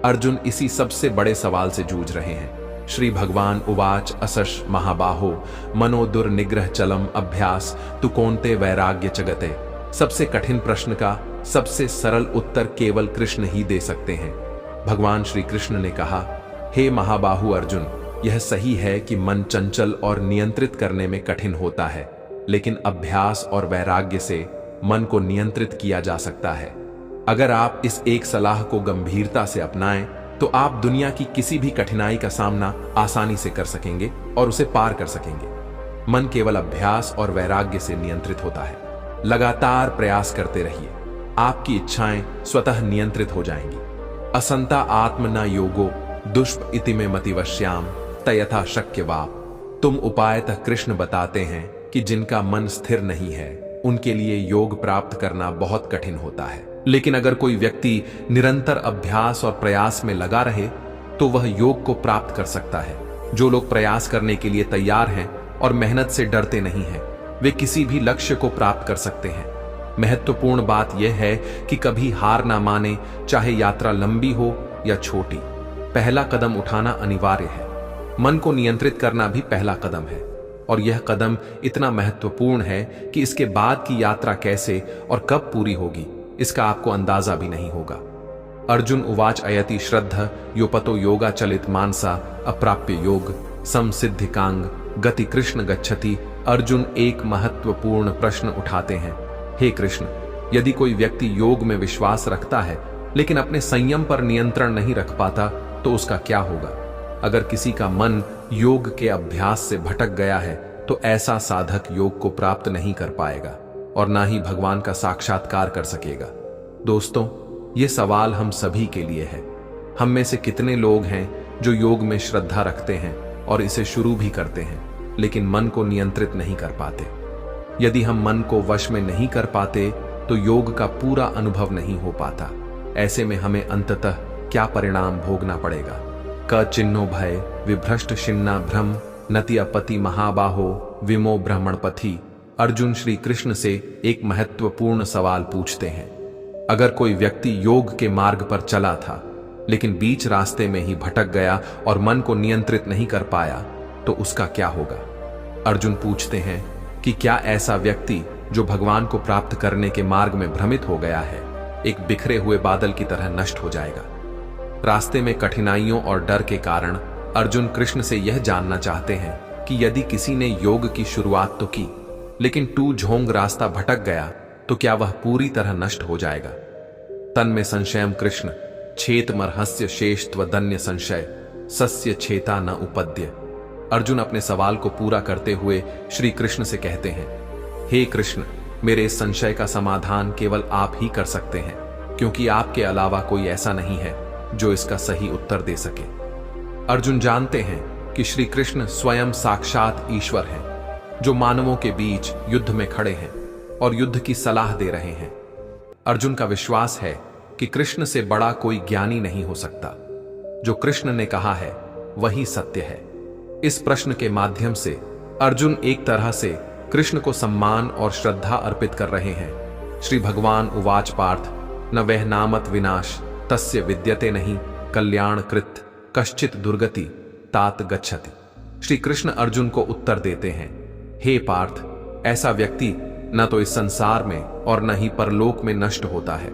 अर्जुन इसी सबसे बड़े सवाल से जूझ रहे हैं। श्री भगवान उवाच असश महाबाहो मनो दुर्निग्रह चलम अभ्यास तु कौनते वैराग्य जगते। सबसे कठिन प्रश्न का सबसे सरल उत्तर केवल कृष्ण ही दे सकते हैं। भगवान श्री कृष्ण ने कहा, हे महाबाहु अर्जुन, यह सही है कि मन चंचल और नियंत्रित करने में कठिन होता है, लेकिन अभ्यास और वैराग्य से मन को नियंत्रित किया जा सकता है। अगर आप इस एक सलाह को गंभीरता से अपनाएं, तो आप दुनिया की किसी भी कठिनाई का सामना आसानी से कर सकेंगे और उसे पार कर सकेंगे। मन केवल अभ्यास और वैराग्य से नियंत्रित होता है। लगातार प्रयास करते रहिए, आपकी इच्छाएं स्वतः नियंत्रित हो जाएंगी। असंता आत्म न योगो दुष्प इति में मतिवश्याम तयथा शक्य वाप। तुम उपायतः कृष्ण बताते हैं कि जिनका मन स्थिर नहीं है, उनके लिए योग प्राप्त करना बहुत कठिन होता है। लेकिन अगर कोई व्यक्ति निरंतर अभ्यास और प्रयास में लगा रहे, तो वह योग को प्राप्त कर सकता है। जो लोग प्रयास करने के लिए तैयार हैं और मेहनत से डरते नहीं हैं, वे किसी भी लक्ष्य को प्राप्त कर सकते हैं। महत्वपूर्ण बात यह है कि कभी हार ना माने, चाहे यात्रा लंबी हो या छोटी। पहला कदम उठाना अनिवार्य है। मन को नियंत्रित करना भी पहला कदम है, और यह कदम इतना महत्वपूर्ण है कि इसके बाद की यात्रा कैसे और कब पूरी होगी, इसका आपको अंदाजा भी नहीं होगा। अर्जुन उवाच अयति श्रद्धा योपतो योगा चलित मानसा अप्राप्य योग समसिद्धिकांग गति कृष्ण गच्छति। अर्जुन एक महत्वपूर्ण प्रश्न उठाते हैं, हे कृष्ण, यदि कोई व्यक्ति योग में विश्वास रखता है लेकिन अपने संयम पर नियंत्रण नहीं रख पाता, तो उसका क्या होगा? अगर किसी का मन योग के अभ्यास से भटक गया है, तो ऐसा साधक योग को प्राप्त नहीं कर पाएगा और ना ही भगवान का साक्षात्कार कर सकेगा। दोस्तों, ये सवाल हम सभी के लिए है। हम में से कितने लोग हैं जो योग में श्रद्धा रखते हैं और इसे शुरू भी करते हैं, लेकिन मन को नियंत्रित नहीं कर पाते? यदि हम मन को वश में नहीं कर पाते, तो योग का पूरा अनुभव नहीं हो पाता। ऐसे में हमें अंततः क्या परिणाम भोगना पड़ेगा? क चिन्नो भय विभ्रष्ट शिन्ना भ्रम नति अपति महाबाहो विमो ब्रह्मण पथि। अर्जुन श्री कृष्ण से एक महत्वपूर्ण सवाल पूछते हैं। अगर कोई व्यक्ति योग के मार्ग पर चला था, लेकिन बीच रास्ते में ही भटक गया और मन को नियंत्रित नहीं कर पाया, तो उसका क्या होगा? अर्जुन पूछते हैं कि क्या ऐसा व्यक्ति जो भगवान को प्राप्त करने के मार्ग में भ्रमित हो गया है, एक बिखरे हुए बादल की तरह नष्ट हो जाएगा? रास्ते में कठिनाइयों और डर के कारण अर्जुन कृष्ण से यह जानना चाहते हैं कि यदि किसी ने योग की शुरुआत तो की, लेकिन टू झोंग रास्ता भटक गया, तो क्या वह पूरी तरह नष्ट हो जाएगा? तन में संशयम कृष्ण छेत मरहस्य शेष त्वदन्य संशय सस्य छेता न उपद्य। अर्जुन अपने सवाल को पूरा करते हुए श्री कृष्ण से कहते हैं, हे कृष्ण, मेरे इस संशय का समाधान केवल आप ही कर सकते हैं, क्योंकि आपके अलावा कोई ऐसा नहीं है जो इसका सही उत्तर दे सके। अर्जुन जानते हैं कि श्री कृष्ण स्वयं साक्षात ईश्वर हैं, जो मानवों के बीच युद्ध में खड़े हैं और युद्ध की सलाह दे रहे हैं। अर्जुन का विश्वास है कि कृष्ण से बड़ा कोई ज्ञानी नहीं हो सकता। जो कृष्ण ने कहा है वही सत्य है। इस प्रश्न के माध्यम से अर्जुन एक तरह से कृष्ण को सम्मान और श्रद्धा अर्पित कर रहे हैं। श्री भगवान उवाच पार्थ न वह नामत विनाश तस्य विद्यते नहीं कल्याण कृत कश्चित दुर्गति तात गच्छति। श्री कृष्ण अर्जुन को उत्तर देते हैं, हे पार्थ, ऐसा व्यक्ति न तो इस संसार में और न ही परलोक में नष्ट होता है,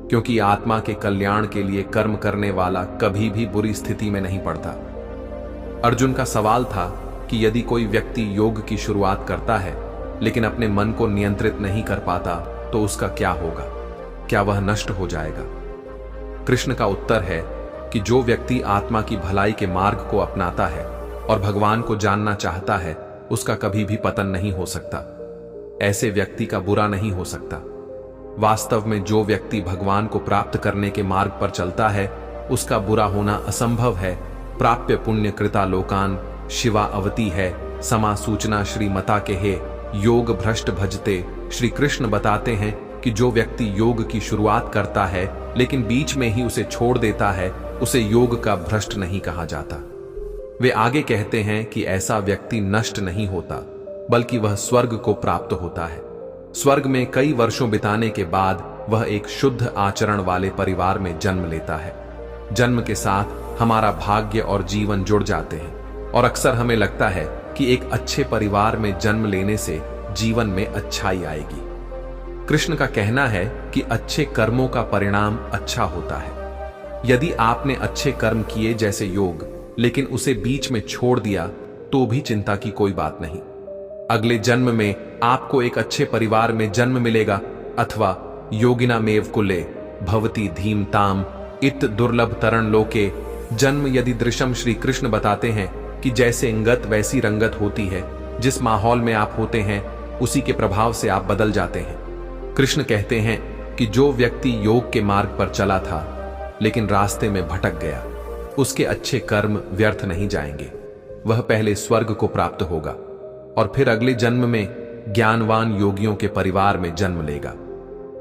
क्योंकि आत्मा के कल्याण के लिए कर्म करने वाला कभी भी बुरी स्थिति में नहीं पड़ता। अर्जुन का सवाल था कि यदि कोई व्यक्ति योग की शुरुआत करता है लेकिन अपने मन को नियंत्रित नहीं कर पाता, तो उसका क्या होगा? क्या वह नष्ट हो जाएगा? कृष्ण का उत्तर है कि जो व्यक्ति आत्मा की भलाई के मार्ग को अपनाता है और भगवान को जानना चाहता है, उसका कभी भी पतन नहीं हो सकता। ऐसे व्यक्ति का बुरा नहीं हो सकता। वास्तव में जो व्यक्ति भगवान को प्राप्त करने के मार्ग पर चलता है, उसका बुरा होना असंभव है। प्राप्य पुण्य कृता लोकान शिवा अवती है समा सूचना श्रीमता के हे योग भ्रष्ट भजते। श्री कृष्ण बताते हैं कि जो व्यक्ति योग की शुरुआत करता है लेकिन बीच में ही उसे छोड़ देता है, उसे योग का भ्रष्ट नहीं कहा जाता। वे आगे कहते हैं कि ऐसा व्यक्ति नष्ट नहीं होता, बल्कि वह स्वर्ग को प्राप्त होता है। स्वर्ग में कई वर्षों बिताने के बाद वह एक शुद्ध आचरण वाले परिवार में जन्म लेता है। जन्म के साथ हमारा भाग्य और जीवन जुड़ जाते हैं, और अक्सर हमें लगता है कि एक अच्छे परिवार में जन्म लेने से जीवन में अच्छाई आएगी। कृष्ण का कहना है कि अच्छे कर्मों का परिणाम अच्छा होता है। यदि आपने अच्छे कर्म किए जैसे योग, लेकिन उसे बीच में छोड़ दिया तो भी चिंता की कोई बात नहीं। अगले जन्म में आपको एक अच्छे परिवार में जन्म मिलेगा, अथवा योगिना मेव कुले भवती धीमताम इत दुर्लभ तरण लोके। जन्म यदि दृश्यम श्री कृष्ण बताते हैं कि जैसे इंगत वैसी रंगत होती है, जिस माहौल में आप होते हैं उसी के प्रभाव से आप बदल जाते हैं। कृष्ण कहते हैं कि जो व्यक्ति योग के मार्ग पर चला था लेकिन रास्ते में भटक गया, उसके अच्छे कर्म व्यर्थ नहीं जाएंगे। वह पहले स्वर्ग को प्राप्त होगा और फिर अगले जन्म में ज्ञानवान योगियों के परिवार में जन्म लेगा।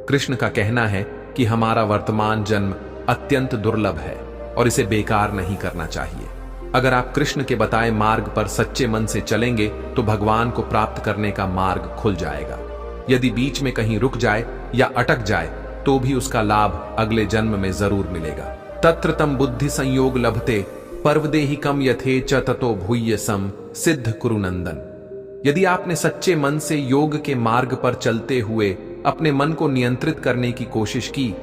कृष्ण का कहना है कि हमारा वर्तमान जन्म अत्यंत दुर्लभ है और इसे बेकार नहीं करना चाहिए। अगर आप कृष्ण के बताए मार्ग पर सच्चे मन से चलेंगे तो भगवान को प्राप्त करने का मार्ग खुल जाएगा। यदि बीच में कहीं रुक जाए या अटक जाए तो भी उसका लाभ अगले जन्म में जरूर मिलेगा। तत्र तम बुद्धि संयोग लभते पर्वदेहि कम यथे च ततो भूय सम सिद्ध कुरुनंदन। यदि आपने सच्चे मन से योग के मार्ग पर चलते हुए अपने मन को नियंत्रित करने की कोशिश की,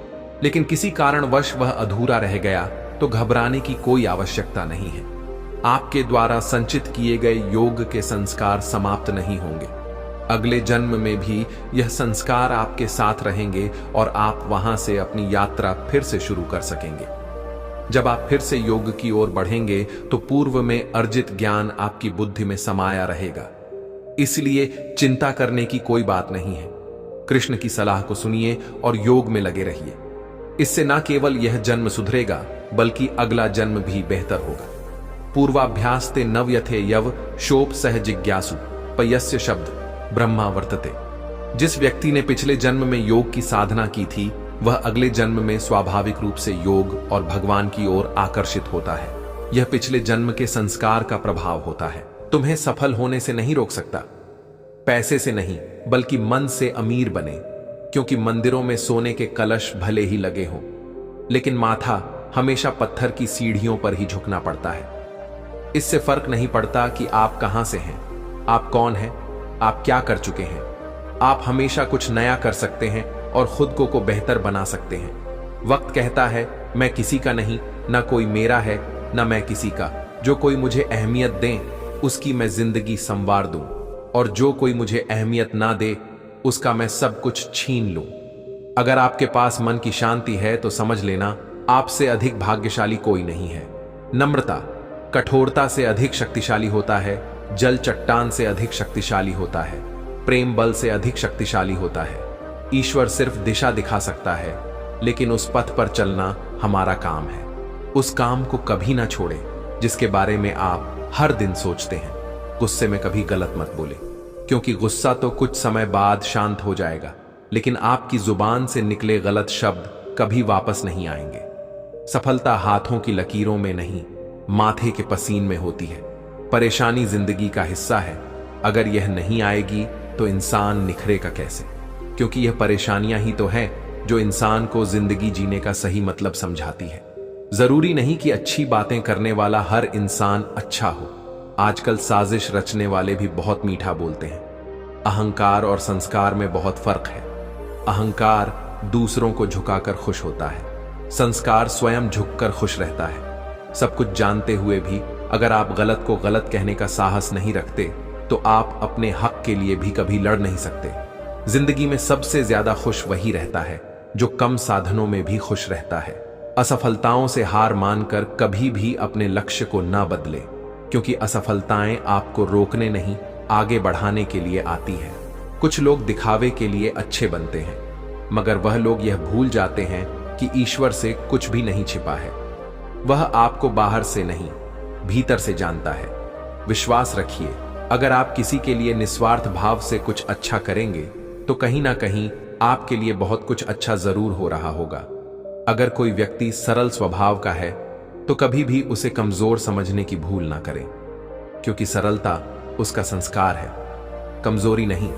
लेकिन किसी कारणवश वह अधूरा रह गया, तो घबराने की कोई आवश्यकता नहीं है। आपके द्वारा संचित किए गए योग के संस्कार समाप्त नहीं होंगे। अगले जन्म में भी यह संस्कार आपके साथ रहेंगे और आप वहां से अपनी यात्रा फिर से शुरू कर सकेंगे। जब आप फिर से योग की ओर बढ़ेंगे तो पूर्व में अर्जित ज्ञान आपकी बुद्धि में समाया रहेगा। इसलिए चिंता करने की कोई बात नहीं है। कृष्ण की सलाह को सुनिए और योग में लगे रहिए। इससे न केवल यह जन्म सुधरेगा बल्कि अगला जन्म भी बेहतर होगा। पूर्वाभ्यास ते नव यथे यव शोप सह जिज्ञासु पयस्य शब्द ब्रह्मा वर्तते। जिस व्यक्ति ने पिछले जन्म में योग की साधना की थी वह अगले जन्म में स्वाभाविक रूप से योग और भगवान की ओर आकर्षित होता है। यह पिछले जन्म के संस्कार का प्रभाव होता है। तुम्हें सफल होने से नहीं रोक सकता, पैसे से नहीं बल्कि मन से अमीर बने, क्योंकि मंदिरों में सोने के कलश भले ही लगे हों लेकिन माथा हमेशा पत्थर की सीढ़ियों पर ही झुकना पड़ता है। इससे फर्क नहीं पड़ता कि आप कहां से हैं, आप कौन हैं, आप क्या कर चुके हैं। आप हमेशा कुछ नया कर सकते हैं और खुद को बेहतर बना सकते हैं। वक्त कहता है मैं किसी का नहीं, ना कोई मेरा है ना मैं किसी का। जो कोई मुझे अहमियत दे उसकी मैं जिंदगी संवार दूं, और जो कोई मुझे अहमियत ना दे उसका मैं सब कुछ छीन लूं। अगर आपके पास मन की शांति है तो समझ लेना आपसे अधिक भाग्यशाली कोई नहीं है। नम्रता कठोरता से अधिक शक्तिशाली होता है, जल चट्टान से अधिक शक्तिशाली होता है, प्रेम बल से अधिक शक्तिशाली होता है। ईश्वर सिर्फ दिशा दिखा सकता है, लेकिन उस पथ पर चलना हमारा काम है। उस काम को कभी ना छोड़े जिसके बारे में आप हर दिन सोचते हैं। गुस्से में कभी गलत मत बोले, क्योंकि गुस्सा तो कुछ समय बाद शांत हो जाएगा, लेकिन आपकी जुबान से निकले गलत शब्द कभी वापस नहीं आएंगे। सफलता हाथों की लकीरों में नहीं, माथे के पसीन में होती है। परेशानी जिंदगी का हिस्सा है। अगर यह नहीं आएगी तो इंसान निखरेगा कैसे? क्योंकि यह परेशानियां ही तो हैं जो इंसान को जिंदगी जीने का सही मतलब समझाती है। जरूरी नहीं कि अच्छी बातें करने वाला हर इंसान अच्छा हो। आजकल साजिश रचने वाले भी बहुत मीठा बोलते हैं। अहंकार और संस्कार में बहुत फर्क है। अहंकार दूसरों को झुकाकर खुश होता है, संस्कार स्वयं झुककर खुश रहता है। सब कुछ जानते हुए भी अगर आप गलत को गलत कहने का साहस नहीं रखते तो आप अपने हक के लिए भी कभी लड़ नहीं सकते। जिंदगी में सबसे ज्यादा खुश वही रहता है जो कम साधनों में भी खुश रहता है। असफलताओं से हार मानकर कभी भी अपने लक्ष्य को ना बदले, क्योंकि असफलताएं आपको रोकने नहीं आगे बढ़ाने के लिए आती है। कुछ लोग दिखावे के लिए अच्छे बनते हैं, मगर वह लोग यह भूल जाते हैं कि ईश्वर से कुछ भी नहीं छिपा है। वह आपको बाहर से नहीं भीतर से जानता है। विश्वास रखिए, अगर आप किसी के लिए निस्वार्थ भाव से कुछ अच्छा करेंगे तो कहीं ना कहीं आपके लिए बहुत कुछ अच्छा जरूर हो रहा होगा। अगर कोई व्यक्ति सरल स्वभाव का है तो कभी भी उसे कमजोर समझने की भूल ना करें, क्योंकि सरलता उसका संस्कार है, कमजोरी नहीं।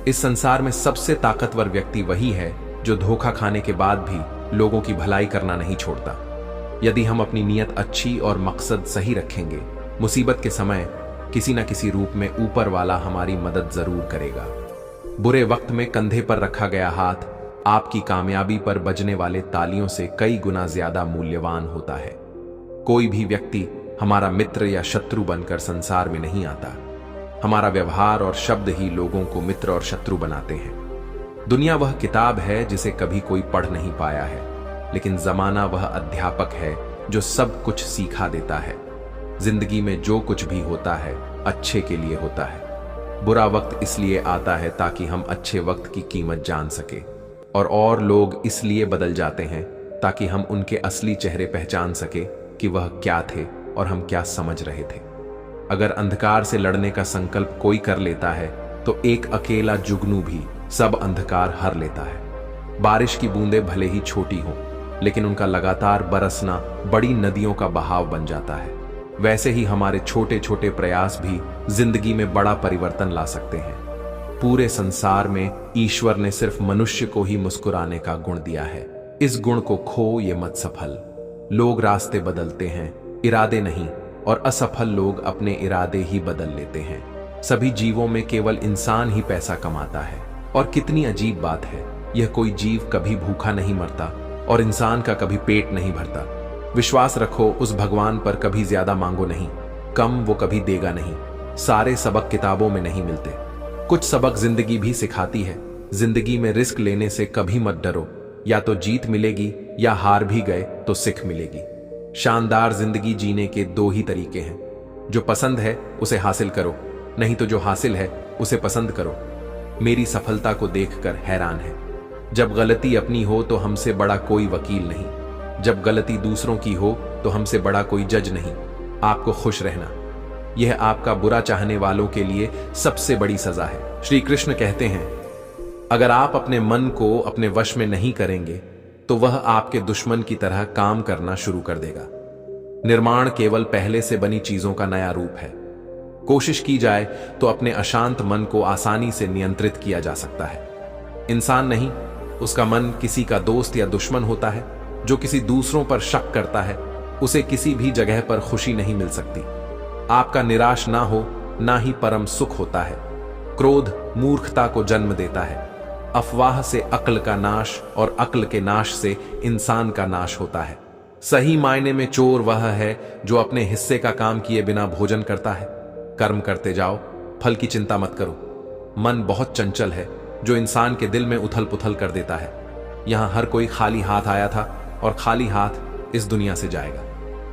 इस संसार में सबसे ताकतवर व्यक्ति वही है जो धोखा खाने के बाद भी लोगों की भलाई करना नहीं छोड़ता। यदि हम अपनी नीयत अच्छी और मकसद सही रखेंगे, मुसीबत के समय किसी न किसी रूप में ऊपर वाला हमारी मदद जरूर करेगा। बुरे वक्त में कंधे पर रखा गया हाथ आपकी कामयाबी पर बजने वाले तालियों से कई गुना ज्यादा मूल्यवान होता है। कोई भी व्यक्ति हमारा मित्र या शत्रु बनकर संसार में नहीं आता। हमारा व्यवहार और शब्द ही लोगों को मित्र और शत्रु बनाते हैं। दुनिया वह किताब है जिसे कभी कोई पढ़ नहीं पाया है, लेकिन जमाना वह अध्यापक है जो सब कुछ सिखा देता है। जिंदगी में जो कुछ भी होता है अच्छे के लिए होता है। बुरा वक्त इसलिए आता है ताकि हम अच्छे वक्त की कीमत जान सके, और लोग इसलिए बदल जाते हैं ताकि हम उनके असली चेहरे पहचान सके कि वह क्या थे और हम क्या समझ रहे थे। अगर अंधकार से लड़ने का संकल्प कोई कर लेता है तो एक अकेला जुगनू भी सब अंधकार हर लेता है। बारिश की बूंदें भले ही छोटी हों, लेकिन उनका लगातार बरसना बड़ी नदियों का बहाव बन जाता है। वैसे ही हमारे छोटे छोटे प्रयास भी जिंदगी में बड़ा परिवर्तन ला सकते हैं। पूरे संसार में ईश्वर ने सिर्फ मनुष्य को ही मुस्कुराने का गुण दिया है। इस गुण को खो ये मत सफल। लोग रास्ते बदलते हैं, इरादे नहीं, और असफल लोग अपने इरादे ही बदल लेते हैं। सभी जीवों में केवल इंसान ही पैसा कमाता है। और कितनी अजीब बात है, यह कोई जीव कभी भूखा नहीं मरता और इंसान का कभी पेट नहीं भरता। विश्वास रखो उस भगवान पर, कभी ज्यादा मांगो नहीं, कम वो कभी देगा नहीं। सारे सबक किताबों में नहीं मिलते, कुछ सबक जिंदगी भी सिखाती है। जिंदगी में रिस्क लेने से कभी मत डरो, या तो जीत मिलेगी या हार भी गए तो सिख मिलेगी। शानदार जिंदगी जीने के दो ही तरीके हैं, जो पसंद है उसे हासिल करो, नहीं तो जो हासिल है उसे पसंद करो। मेरी सफलता को देखकर हैरान है। जब गलती अपनी हो तो हमसे बड़ा कोई वकील नहीं, जब गलती दूसरों की हो तो हमसे बड़ा कोई जज नहीं। आपको खुश रहना, यह आपका बुरा चाहने वालों के लिए सबसे बड़ी सजा है। श्री कृष्ण कहते हैं, अगर आप अपने मन को अपने वश में नहीं करेंगे तो वह आपके दुश्मन की तरह काम करना शुरू कर देगा। निर्माण केवल पहले से बनी चीजों का नया रूप है। कोशिश की जाए तो अपने अशांत मन को आसानी से नियंत्रित किया जा सकता है। इंसान नहीं, उसका मन किसी का दोस्त या दुश्मन होता है। जो किसी दूसरों पर शक करता है उसे किसी भी जगह पर खुशी नहीं मिल सकती। आपका निराश ना हो, ना ही परम सुख होता है। क्रोध मूर्खता को जन्म देता है। अफवाह से अक्ल का नाश, और अक्ल के नाश से इंसान का नाश होता है। सही मायने में चोर वह है जो अपने हिस्से का काम किए बिना भोजन करता है। कर्म करते जाओ, फल की चिंता मत करो। मन बहुत चंचल है जो इंसान के दिल में उथल पुथल कर देता है। यहां हर कोई खाली हाथ आया था और खाली हाथ इस दुनिया से जाएगा।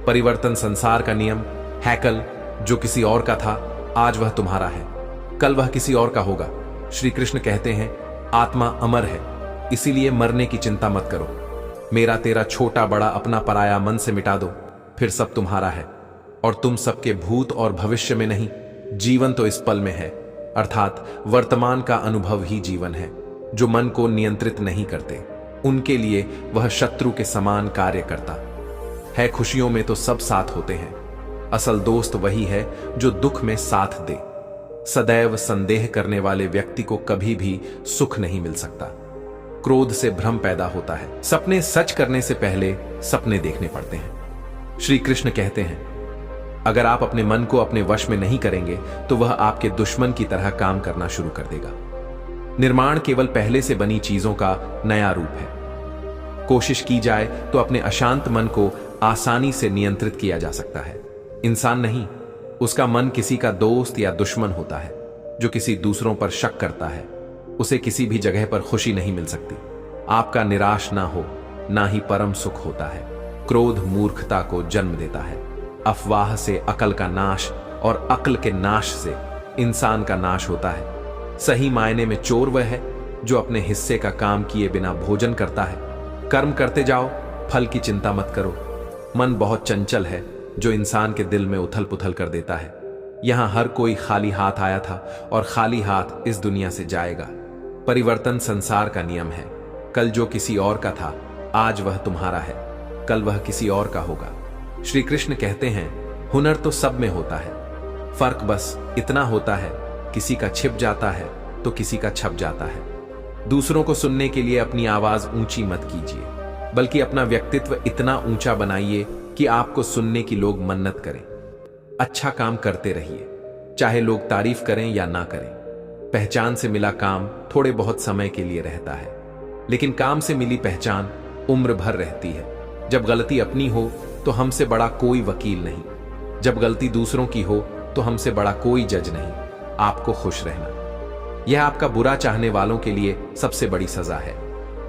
परिवर्तन संसार का नियम है। कल जो किसी और का था आज वह तुम्हारा है, कल वह किसी और का होगा। श्री कृष्ण कहते हैं, आत्मा अमर है, इसीलिए मरने की चिंता मत करो। मेरा तेरा छोटा बड़ा अपना पराया मन से मिटा दो, फिर सब तुम्हारा है। और तुम सबके भूत और भविष्य में नहीं, जीवन तो इस पल में है, अर्थात वर्तमान का अनुभव ही जीवन है। जो मन को नियंत्रित नहीं करते उनके लिए वह शत्रु के समान कार्य करता है। खुशियों में तो सब साथ होते हैं, असल दोस्त वही है जो दुख में साथ दे। सदैव संदेह करने वाले व्यक्ति को कभी भी सुख नहीं मिल सकता। क्रोध से भ्रम पैदा होता है। सपने सच करने से पहले सपने देखने पड़ते हैं। श्री कृष्ण कहते हैं, अगर आप अपने मन को अपने वश में नहीं करेंगे तो वह आपके दुश्मन की तरह काम करना शुरू कर देगा। निर्माण केवल पहले से बनी चीजों का नया रूप है। कोशिश की जाए तो अपने अशांत मन को आसानी से नियंत्रित किया जा सकता है। इंसान नहीं, उसका मन किसी का दोस्त या दुश्मन होता है। जो किसी दूसरों पर शक करता है उसे किसी भी जगह पर खुशी नहीं मिल सकती। आपका निराश ना हो, ना ही परम सुख होता है। क्रोध मूर्खता को जन्म देता है। अफवाह से अकल का नाश, और अक्ल के नाश से इंसान का नाश होता है। सही मायने में चोर वह है जो अपने हिस्से का काम किए बिना भोजन करता है। कर्म करते जाओ, फल की चिंता मत करो। मन बहुत चंचल है जो इंसान के दिल में उथल पुथल कर देता है। यहां हर कोई खाली हाथ आया था और खाली हाथ इस दुनिया से जाएगा। परिवर्तन संसार का नियम है। कल जो किसी और का था आज वह तुम्हारा है, कल वह किसी और का होगा। श्री कृष्ण कहते हैं, हुनर तो सब में होता है, फर्क बस इतना होता है, किसी का छिप जाता है तो किसी का छप जाता है। दूसरों को सुनने के लिए अपनी आवाज ऊंची मत कीजिए, बल्कि अपना व्यक्तित्व इतना ऊंचा बनाइए कि आपको सुनने की लोग मन्नत करें। अच्छा काम करते रहिए, चाहे लोग तारीफ करें या ना करें। पहचान से मिला काम थोड़े बहुत समय के लिए रहता है, लेकिन काम से मिली पहचान उम्र भर रहती है। जब गलती अपनी हो तो हमसे बड़ा कोई वकील नहीं। जब गलती दूसरों की हो तो हमसे बड़ा कोई जज नहीं। आपको खुश रहना, यह आपका बुरा चाहने वालों के लिए सबसे बड़ी सजा है।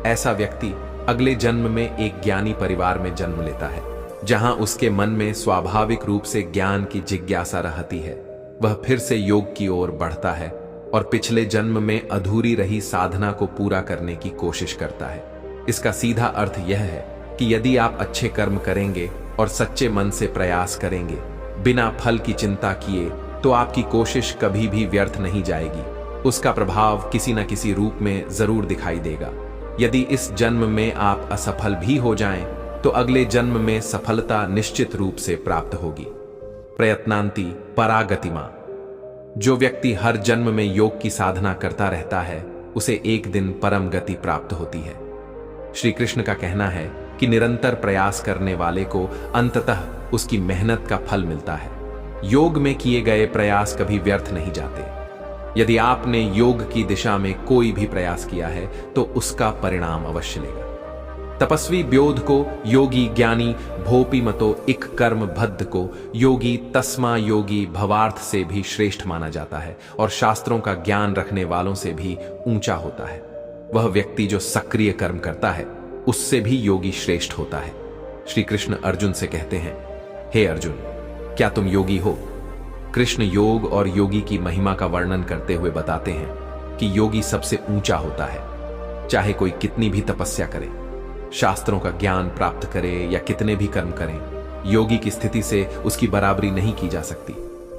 ऐसा व्यक्ति अगले जन्म में एक ज्ञानी परिवार में जन्म लेता है, जहां उसके मन में स्वाभाविक रूप से ज्ञान की जिज्ञासा रहती है। वह फिर से योग की ओर बढ़ता है और पिछले जन्म में अधूरी रही साधना को पूरा करने की कोशिश करता है। इसका सीधा अर्थ यह है कि यदि आप अच्छे कर्म करेंगे और सच्चे मन से प्रयास करेंगे, बिना फल की चिंता किए, तो आपकी कोशिश कभी भी व्यर्थ नहीं जाएगी। उसका प्रभाव किसी न किसी रूप में जरूर दिखाई देगा। यदि इस जन्म में आप असफल भी हो जाएं, तो अगले जन्म में सफलता निश्चित रूप से प्राप्त होगी। प्रयत्नांति परागतिमा। जो व्यक्ति हर जन्म में योग की साधना करता रहता है, उसे एक दिन परम गति प्राप्त होती है। श्री कृष्ण का कहना है कि निरंतर प्रयास करने वाले को अंततः उसकी मेहनत का फल मिलता है। योग में किए गए प्रयास कभी व्यर्थ नहीं जाते। यदि आपने योग की दिशा में कोई भी प्रयास किया है, तो उसका परिणाम अवश्य लेगा। तपस्वी ब्योध को योगी ज्ञानी भोपी मतो इक कर्म भद्द को योगी तस्मा योगी भवार्थ से भी श्रेष्ठ माना जाता है और शास्त्रों का ज्ञान रखने वालों से भी ऊंचा होता है। वह व्यक्ति जो सक्रिय कर्म करता है, उससे भी योगी श्रेष्ठ होता है। श्री कृष्ण अर्जुन से कहते हैं, हे अर्जुन, क्या तुम योगी हो? कृष्ण योग और योगी की महिमा का वर्णन करते हुए बताते हैं कि योगी सबसे ऊंचा होता है। चाहे कोई कितनी भी तपस्या करे, शास्त्रों का ज्ञान प्राप्त करे या कितने भी कर्म करें, योगी की स्थिति से उसकी बराबरी नहीं की जा सकती।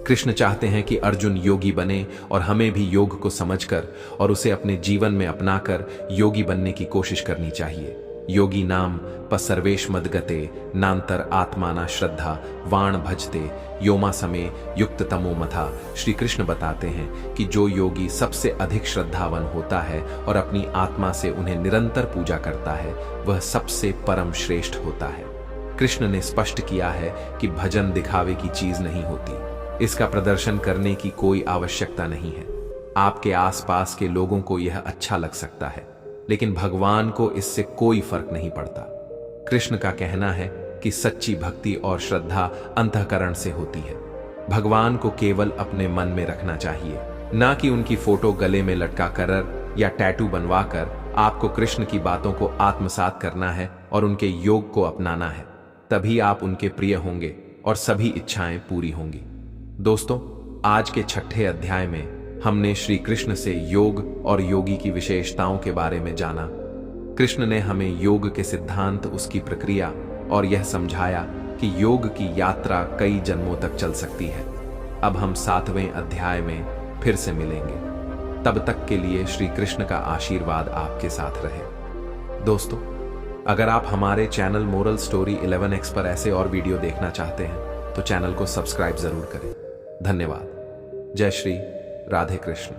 कृष्ण चाहते हैं कि अर्जुन योगी बने और हमें भी योग को समझकर और उसे अपने जीवन में अपनाकर योगी बनने की कोशिश करनी चाहिए। योगी नाम सर्वेश मदगते नांतर आत्माना श्रद्धा वाण भजते योमा समय युक्त तमो मथा। श्री कृष्ण बताते हैं कि जो योगी सबसे अधिक श्रद्धावान होता है और अपनी आत्मा से उन्हें निरंतर पूजा करता है, वह सबसे परम श्रेष्ठ होता है। कृष्ण ने स्पष्ट किया है कि भजन दिखावे की चीज नहीं होती। इसका प्रदर्शन करने की कोई आवश्यकता नहीं है। आपके आसपास के लोगों को यह अच्छा लग सकता है, लेकिन भगवान को इससे कोई फर्क नहीं पड़ता। कृष्ण का कहना है कि सच्ची भक्ति और श्रद्धा अंतःकरण से होती है। भगवान को केवल अपने मन में रखना चाहिए, ना कि उनकी फोटो गले में लटका कर या टैटू बनवाकर। आपको कृष्ण की बातों को आत्मसात करना है और उनके योग को अपनाना है। तभी आप उनके प्रिय होंगे और सभी इच्छाएं पूरी होंगी। दोस्तों, आज के 6ठे अध्याय में हमने श्री कृष्ण से योग और योगी की विशेषताओं के बारे में जाना। कृष्ण ने हमें योग के सिद्धांत, उसकी प्रक्रिया और यह समझाया कि योग की यात्रा कई जन्मों तक चल सकती है। अब हम 7वें अध्याय में फिर से मिलेंगे। तब तक के लिए श्री कृष्ण का आशीर्वाद आपके साथ रहे। दोस्तों, अगर आप हमारे चैनल मोरल स्टोरी 11x पर ऐसे और वीडियो देखना चाहते हैं, तो चैनल को सब्सक्राइब जरूर करें। धन्यवाद। जय श्री राधे कृष्ण।